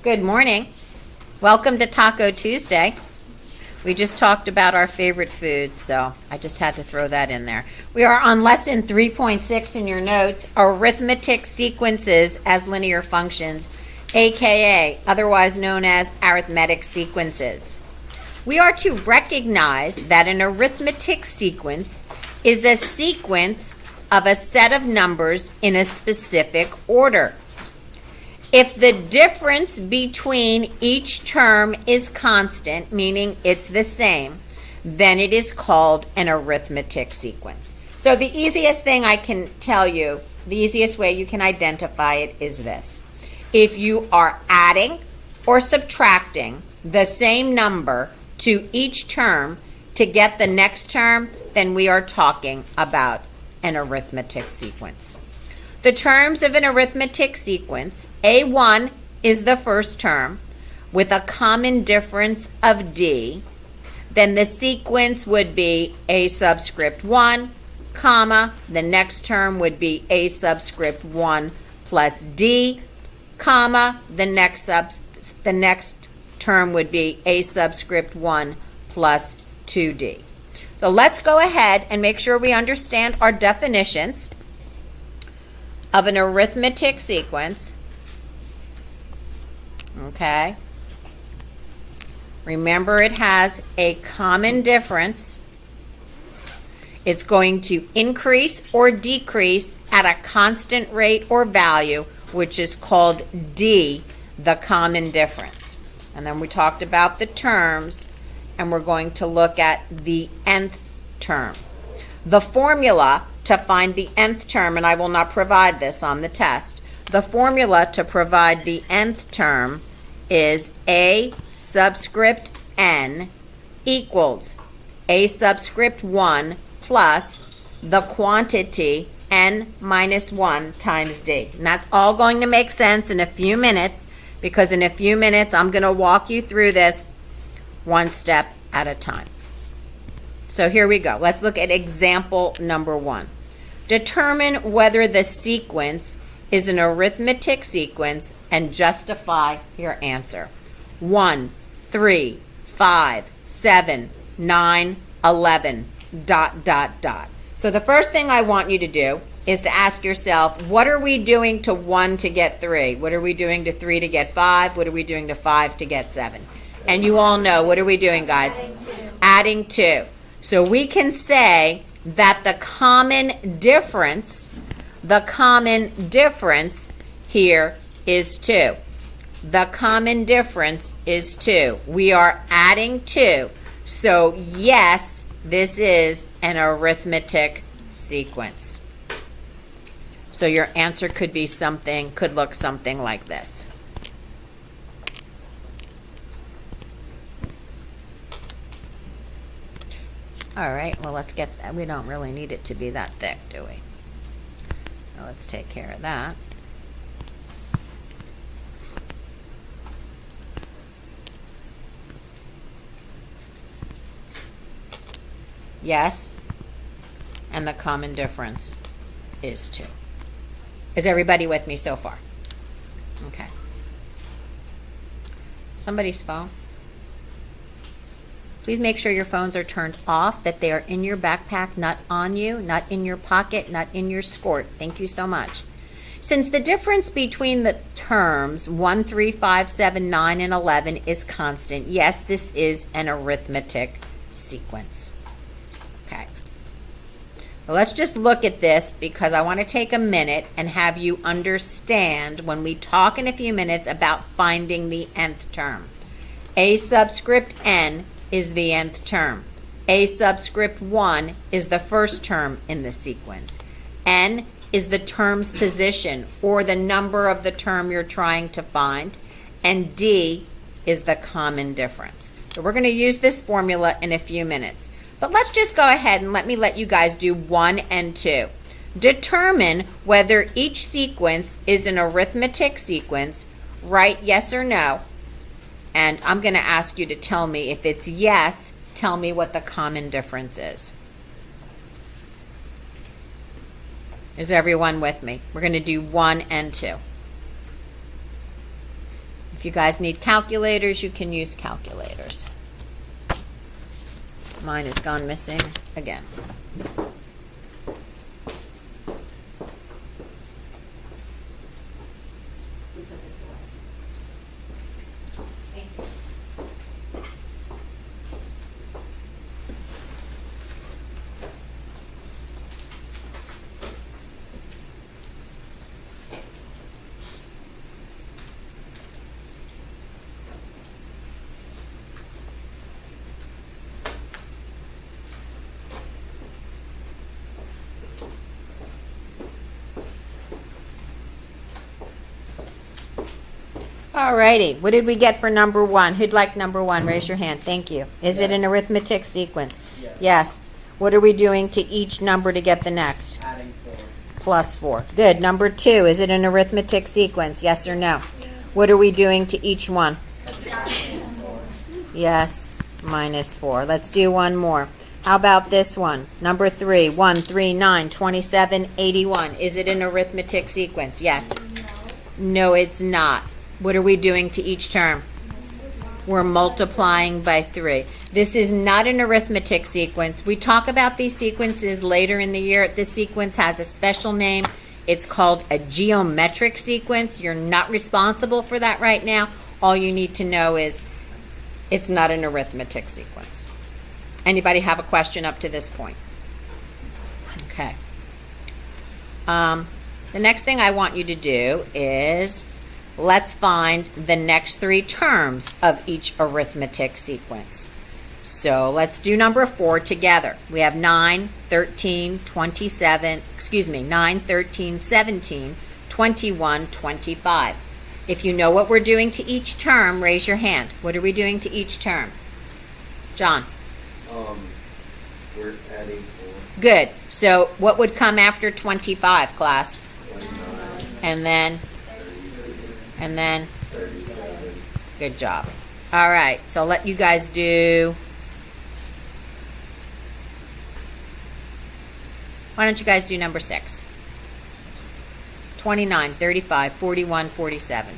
Good morning. Welcome to Taco Tuesday. We just talked about our favorite foods, so I just had to throw that in there. We are on lesson 3.6 in your notes, Arithmetic Sequences as Linear Functions, aka otherwise known as Arithmetic Sequences. We are to recognize that an arithmetic sequence is a sequence of a set of numbers in a specific order. If the difference between each term is constant, meaning it's the same, then it is called an arithmetic sequence. So the easiest thing I can tell you, the easiest way you can identify it is this. If you are adding or subtracting the same number to each term to get the next term, then we are talking about an arithmetic sequence. The terms of an arithmetic sequence, A1 is the first term with a common difference of D. Then the sequence would be A subscript 1, comma, the next term would be A subscript 1 plus D, comma, the next term would be A subscript 1 plus 2D. So let's go ahead and make sure we understand our definitions of an arithmetic sequence. Okay. Remember, it has a common difference. It's going to increase or decrease at a constant rate or value, which is called D, the common difference. And then we talked about the terms, and we're going to look at the nth term. The formula to find the nth term, and I will not provide this on the test, the formula to provide the nth term is A subscript n equals A subscript 1 plus the quantity n minus 1 times D. And that's all going to make sense in a few minutes, because in a few minutes I'm going to walk you through this one step at a time. So here we go. Let's look at example number 1. Determine whether the sequence is an arithmetic sequence and justify your answer. 1, 3, 5, 7, 9, 11, ... So the first thing I want you to do is to ask yourself, what are we doing to 1 to get 3? What are we doing to 3 to get 5? What are we doing to 5 to get 7? And you all know, what are we doing, guys? Adding 2. So we can say that the common difference here is 2. The common difference is 2. We are adding 2. So yes, this is an arithmetic sequence. So your answer could look something like this. All right, well, let's get that. We don't really need it to be that thick, do we? Well, let's take care of that. Yes, and the common difference is 2. Is everybody with me so far? Okay. Somebody's phone. Please make sure your phones are turned off, that they are in your backpack, not on you, not in your pocket, not in your skirt. Thank you so much. Since the difference between the terms 1, 3, 5, 7, 9, and 11 is constant, yes, this is an arithmetic sequence. Okay. Well, let's just look at this, because I want to take a minute and have you understand when we talk in a few minutes about finding the nth term. A subscript n is the nth term. A subscript 1 is the first term in the sequence. N is the term's position, or the number of the term you're trying to find. And D is the common difference. So we're going to use this formula in a few minutes. But let's just go ahead and let you guys do 1 and 2. Determine whether each sequence is an arithmetic sequence. Write yes or no. And I'm going to ask you to tell me if it's yes, tell me what the common difference is. Is everyone with me? We're going to do 1 and 2. If you guys need calculators, you can use calculators. Mine has gone missing again. Alrighty, what did we get for number one? Who'd like number one? Raise your hand. Thank you. Is it an arithmetic sequence? Yes. What are we doing to each number to get the next? Adding 4. Plus 4. Good. Number two, is it an arithmetic sequence? Yes or no? What are we doing to each one? Subtracting 4. Yes. Minus 4. Let's do one more. How about this one? Number 3, 1, 3, 9, 27, 81. Is it an arithmetic sequence? Yes. No, it's not. What are we doing to each term? We're multiplying by 3. This is not an arithmetic sequence. We talk about these sequences later in the year. This sequence has a special name. It's called a geometric sequence. You're not responsible for that right now. All you need to know is it's not an arithmetic sequence. Anybody have a question up to this point? Okay. The next thing I want you to do is let's find the next 3 terms of each arithmetic sequence. So let's do number 4 together. We have 9, 13, 17, 21, 25. If you know what we're doing to each term, raise your hand. What are we doing to each term? John? We're adding 4. Good. So what would come after 25, class? 29. And then? 37. Good job. All right, so I'll let you guys do. Why don't you guys do number 6? 29, 35, 41, 47.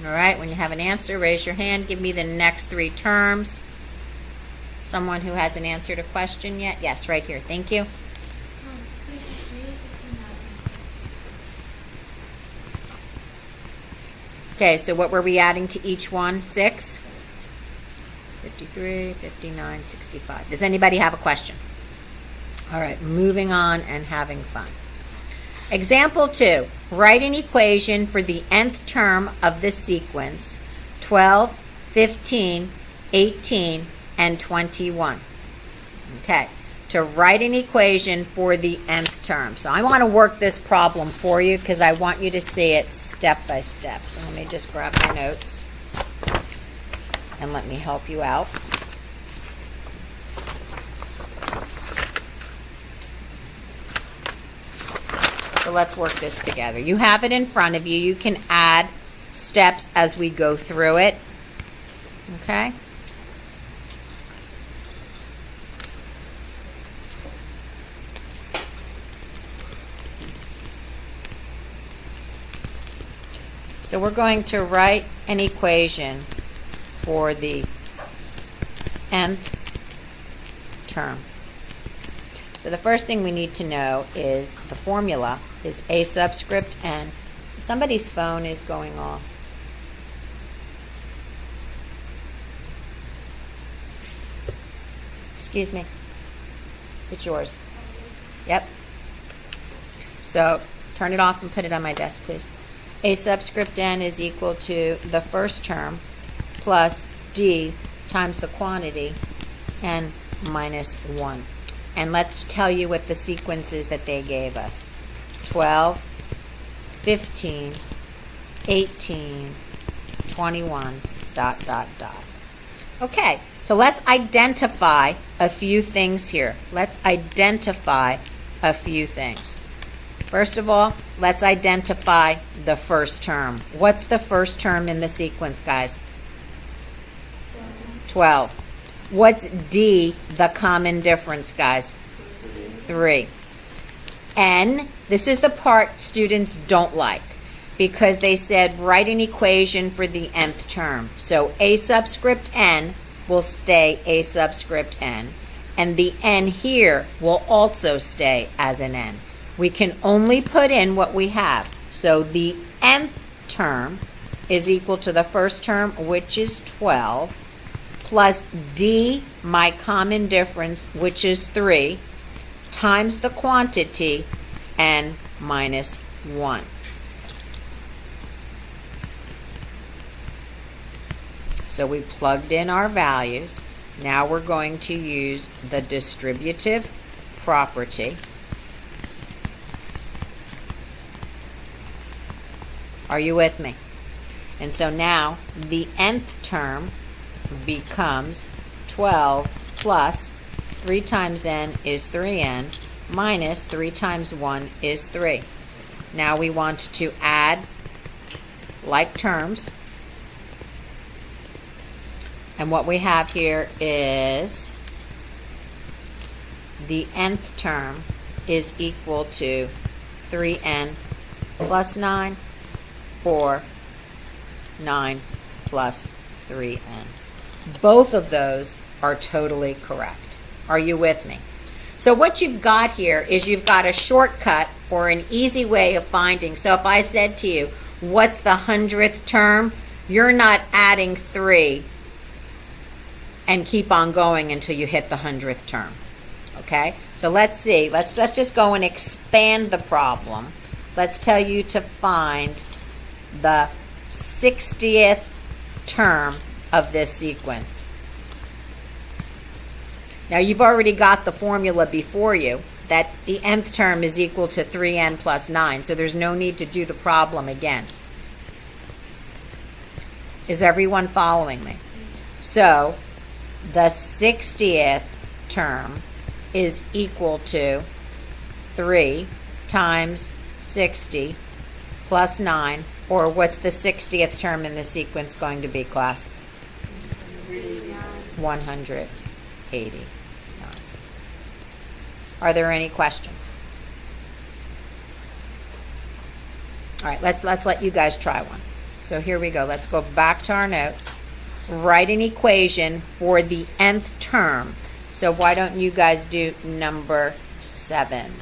All right, when you have an answer, raise your hand. Give me the next 3 terms. Someone who hasn't answered a question yet? Yes, right here. Thank you. 53, 59, and 60. Okay, so what were we adding to each one? 6? 53, 59, 65. Does anybody have a question? All right, moving on and having fun. Example 2, write an equation for the nth term of this sequence, 12, 15, 18, and 21. Okay, to write an equation for the nth term. So I want to work this problem for you because I want you to see it step by step. So let me just grab my notes and let me help you out. So let's work this together. You have it in front of you. You can add steps as we go through it. Okay? So we're going to write an equation for the nth term. So the first thing we need to know is the formula is a subscript n. Somebody's phone is going off. Excuse me. It's yours. Yep. So turn it off and put it on my desk, please. A subscript n is equal to the first term plus d times the quantity n minus 1. And let's tell you what the sequence is that they gave us. 12, 15, 18, 21, ... Okay, So let's identify a few things here. Let's identify a few things. First of all, let's identify the first term. What's the first term in the sequence, guys? 12. What's D, the common difference, guys? 3. N, this is the part students don't like because they said write an equation for the nth term. So A subscript N will stay A subscript N, and the N here will also stay as an N. We can only put in what we have. So the nth term is equal to the first term, which is 12, plus D, my common difference, which is 3, times the quantity, N minus 1. So we plugged in our values. Now we're going to use the distributive property. Are you with me? And so now the nth term becomes 12 plus 3 times n is 3n minus 3 times 1 is 3. Now we want to add like terms. And what we have here is the nth term is equal to 3n plus 9 or 9 plus 3n. Both of those are totally correct. Are you with me? So what you've got here is you've got a shortcut or an easy way of finding. So if I said to you, what's the 100th term? You're not adding 3 and keep on going until you hit the 100th term. Okay? So let's see. Let's just go and expand the problem. Let's tell you to find the 60th term of this sequence. Now you've already got the formula before you that the nth term is equal to 3n plus 9, so there's no need to do the problem again. Is everyone following me? So the 60th term is equal to 3 times 60 plus 9, or what's the 60th term in the sequence going to be, class? 189. Are there any questions? All right, let's let you guys try one. So here we go. Let's go back to our notes. Write an equation for the nth term. So why don't you guys do number 7?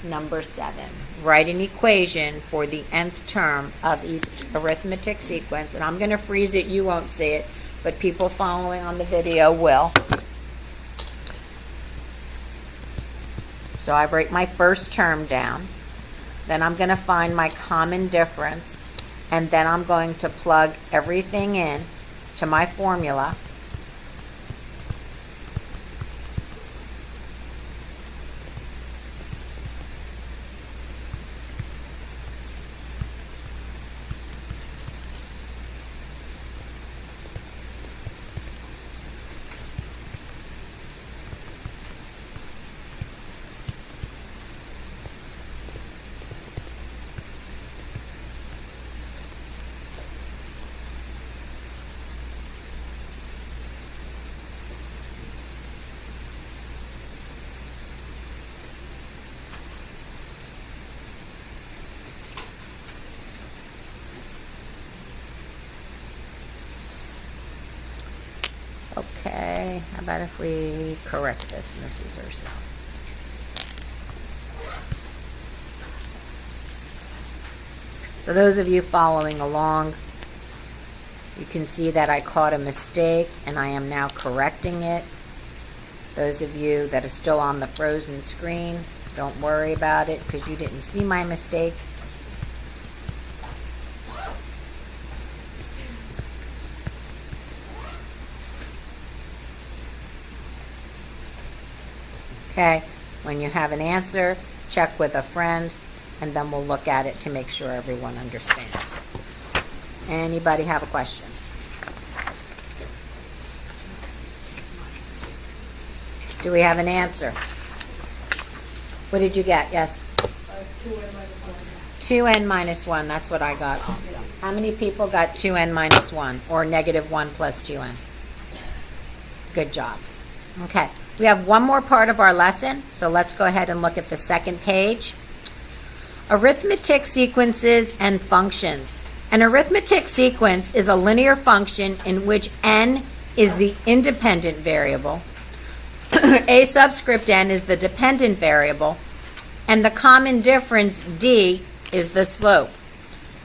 Number 7. Write an equation for the nth term of each arithmetic sequence. And I'm going to freeze it. You won't see it, but people following on the video will. So I write my first term down. Then I'm going to find my common difference. And then I'm going to plug everything in to my formula. Okay, how about if we correct this, Mrs. Urso? So those of you following along, you can see that I caught a mistake and I am now correcting it. Those of you that are still on the frozen screen, don't worry about it because you didn't see my mistake. Okay, when you have an answer, check with a friend, and then we'll look at it to make sure everyone understands. Anybody have a question? Do we have an answer? What did you get? Yes? 2n minus 1. That's what I got also. How many people got 2n minus 1 or negative 1 plus 2n? Good job. Okay. We have one more part of our lesson, so let's go ahead and look at the second page. Arithmetic sequences and functions. An arithmetic sequence is a linear function in which n is the independent variable, a subscript n is the dependent variable, and the common difference d is the slope.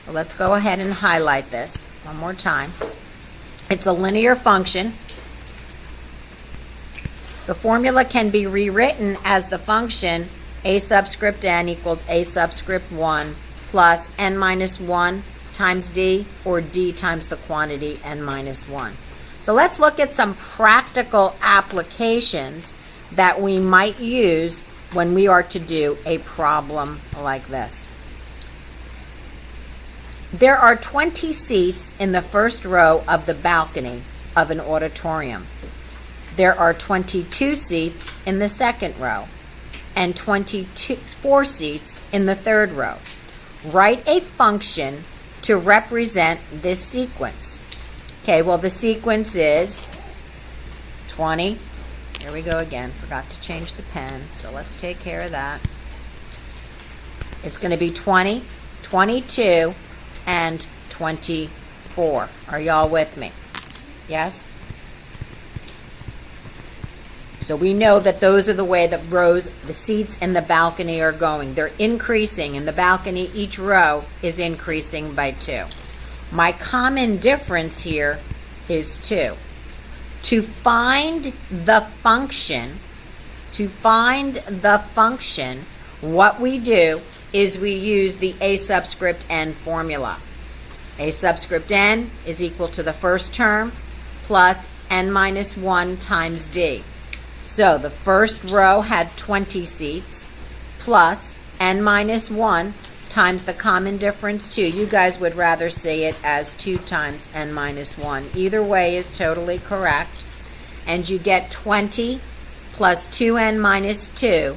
So let's go ahead and highlight this one more time. It's a linear function. The formula can be rewritten as the function a subscript n equals a subscript 1 plus n minus 1 times d, or d times the quantity n minus 1. So let's look at some practical applications that we might use when we are to do a problem like this. There are 20 seats in the first row of the balcony of an auditorium. There are 22 seats in the second row and 24 seats in the third row. Write a function to represent this sequence. Okay, well, the sequence is 20. Here we go again. Forgot to change the pen, so let's take care of that. It's going to be 20, 22, and 24. Are y'all with me? Yes? So we know that those are the way that rows, the seats in the balcony are going. They're increasing. In the balcony, each row is increasing by 2. My common difference here is 2. To find the function, what we do is we use the a subscript n formula. A subscript n is equal to the first term plus n minus 1 times d. So the first row had 20 seats plus n minus 1 times the common difference 2. You guys would rather say it as 2 times n minus 1. Either way is totally correct. And you get 20 plus 2n minus 2,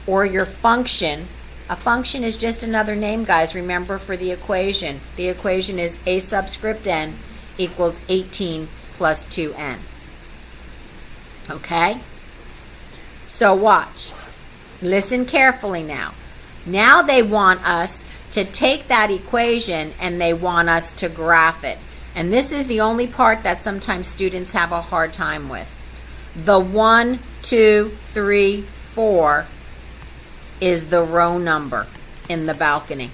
or your function. A function is just another name, guys, remember, for the equation. The equation is a subscript n equals 18 plus 2n. Okay? So watch. Listen carefully now. Now they want us to take that equation and they want us to graph it. And this is the only part that sometimes students have a hard time with. The 1, 2, 3, 4 is the row number in the balcony.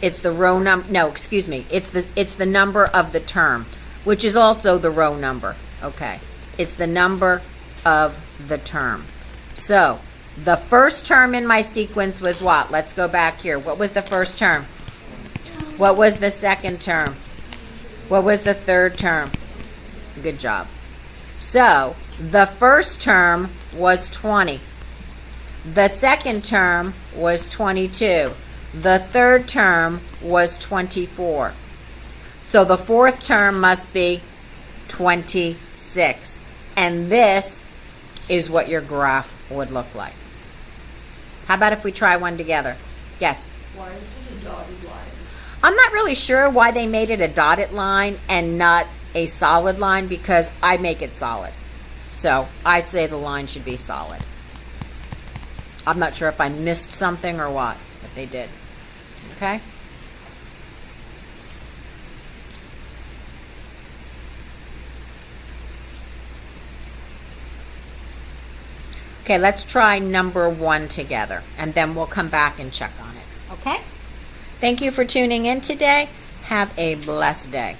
It's the row number, no, excuse me. It's the number of the term, which is also the row number. Okay. It's the number of the term. So, the first term in my sequence was what? Let's go back here. What was the first term? What was the second term? What was the third term? Good job. So, the first term was 20. The second term was 22. The third term was 24. So the fourth term must be 26. And this is what your graph would look like. How about if we try one together? Yes? Why is it a dotted line? I'm not really sure why they made it a dotted line and not a solid line, because I make it solid. So I'd say the line should be solid. I'm not sure if I missed something or what, but they did. Okay? Okay, let's try number 1 together, and then we'll come back and check on it. Okay? Thank you for tuning in today. Have a blessed day.